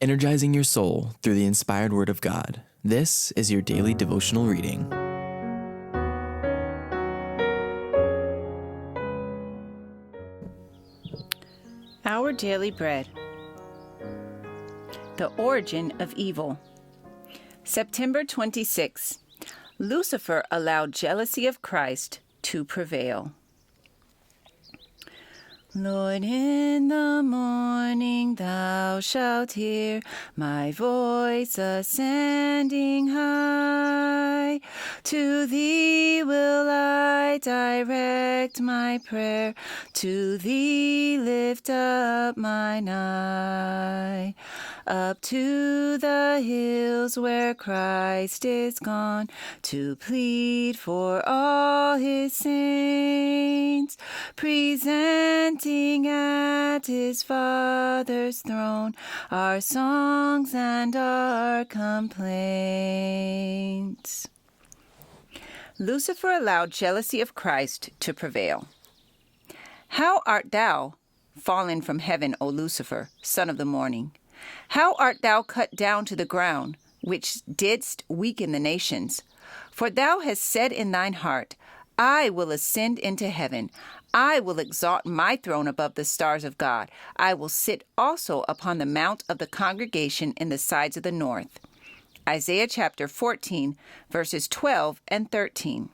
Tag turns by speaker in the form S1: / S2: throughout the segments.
S1: energizing your soul through the inspired Word of God. This is your daily devotional reading.
S2: Our daily bread. The origin of evil. September 26. Lucifer allowed jealousy of Christ to prevail. Lord, in the morning thou shalt hear my voice ascending high. To thee will I direct my prayer, to thee lift up mine eye. Up to the hills where Christ is gone, to plead for all his saints, presenting at his Father's throne our songs and our complaints. Lucifer allowed jealousy of Christ to prevail. How art thou fallen from heaven, O Lucifer, son of the morning? How art thou cut down to the ground, which didst weaken the nations? For thou hast said in thine heart, I will ascend into heaven. I will exalt my throne above the stars of God. I will sit also upon the mount of the congregation in the sides of the north. Isaiah chapter 14, verses 12 and 13.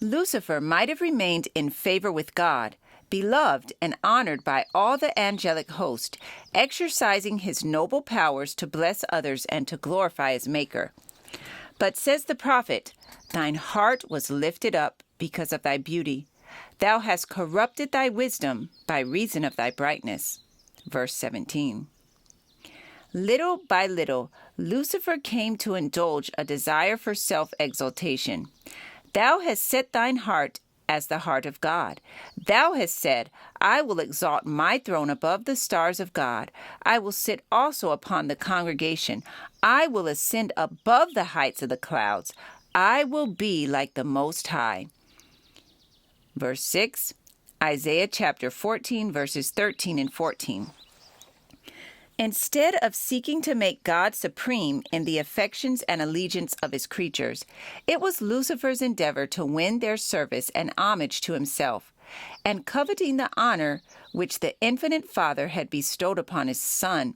S2: Lucifer might have remained in favor with God, beloved and honored by all the angelic host, exercising his noble powers to bless others and to glorify his Maker. But says the prophet, thine heart was lifted up because of thy beauty. Thou hast corrupted thy wisdom by reason of thy brightness. Verse 17. Little by little, Lucifer came to indulge a desire for self-exaltation. Thou hast set thine heart as the heart of God. Thou hast said, I will exalt my throne above the stars of God. I will sit also upon the congregation. I will ascend above the heights of the clouds. I will be like the Most High. Verse 6, Isaiah chapter 14, verses 13 and 14. Instead of seeking to make God supreme in the affections and allegiance of his creatures, it was Lucifer's endeavor to win their service and homage to himself, and coveting the honor which the infinite Father had bestowed upon his Son.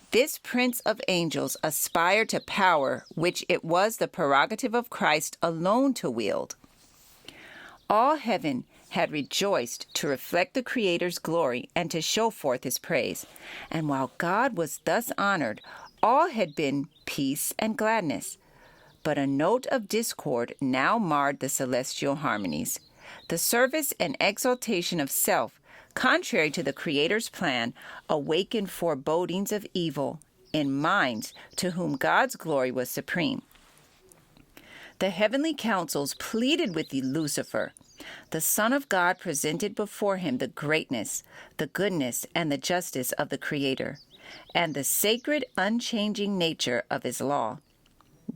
S2: This prince of angels aspired to power which it was the prerogative of Christ alone to wield. All heaven had rejoiced to reflect the Creator's glory and to show forth his praise. And while God was thus honored, all had been peace and gladness. But a note of discord now marred the celestial harmonies. The service and exaltation of self, contrary to the Creator's plan, awakened forebodings of evil in minds to whom God's glory was supreme. The heavenly councils pleaded with Lucifer. The Son of God presented before him the greatness, the goodness, and the justice of the Creator, and the sacred, unchanging nature of his law.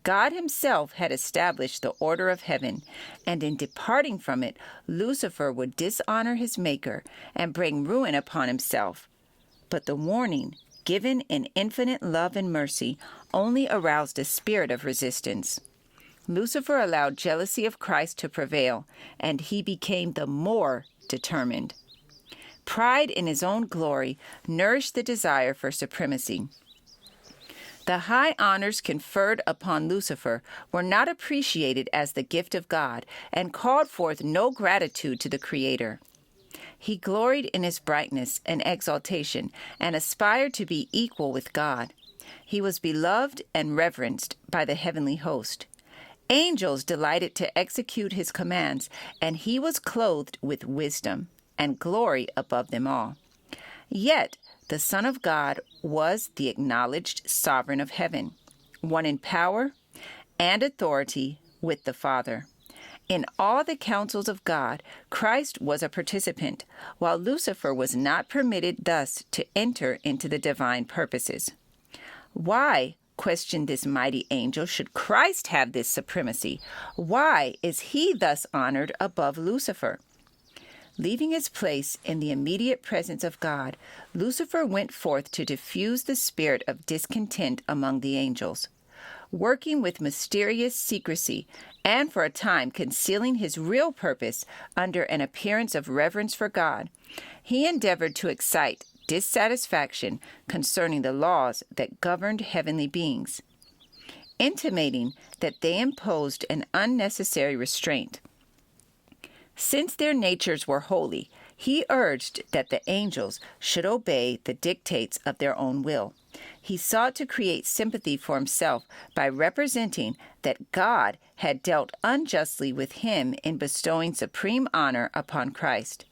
S2: God himself had established the order of heaven, and in departing from it, Lucifer would dishonor his Maker and bring ruin upon himself. But the warning, given in infinite love and mercy, only aroused a spirit of resistance. Lucifer allowed jealousy of Christ to prevail, and he became the more determined. Pride in his own glory nourished the desire for supremacy. The high honors conferred upon Lucifer were not appreciated as the gift of God and called forth no gratitude to the Creator. He gloried in his brightness and exaltation and aspired to be equal with God. He was beloved and reverenced by the heavenly host. Angels delighted to execute his commands, and he was clothed with wisdom and glory above them all. Yet the Son of God was the acknowledged sovereign of heaven, one in power and authority with the Father. In all the counsels of God, Christ was a participant, while Lucifer was not permitted thus to enter into the divine purposes. Why, questioned this mighty angel, should Christ have this supremacy? Why is he thus honored above Lucifer? Leaving his place in the immediate presence of God, Lucifer went forth to diffuse the spirit of discontent among the angels. Working with mysterious secrecy and for a time concealing his real purpose under an appearance of reverence for God, he endeavored to excite dissatisfaction concerning the laws that governed heavenly beings, intimating that they imposed an unnecessary restraint. Since their natures were holy, he urged that the angels should obey the dictates of their own will. He sought to create sympathy for himself by representing that God had dealt unjustly with him in bestowing supreme honor upon Christ.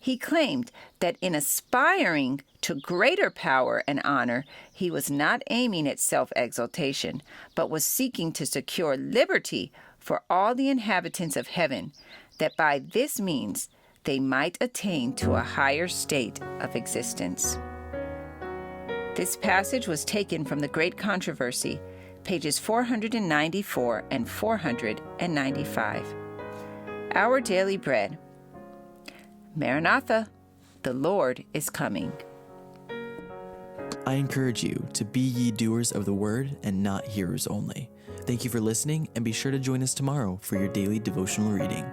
S2: He claimed that in aspiring to greater power and honor, he was not aiming at self-exaltation, but was seeking to secure liberty for all the inhabitants of heaven, that by this means they might attain to a higher state of existence. This passage was taken from The Great Controversy, pages 494 and 495. Our Daily Bread. Maranatha, the Lord is coming.
S1: I encourage you to be ye doers of the word and not hearers only. Thank you for listening, and be sure to join us tomorrow for your daily devotional reading.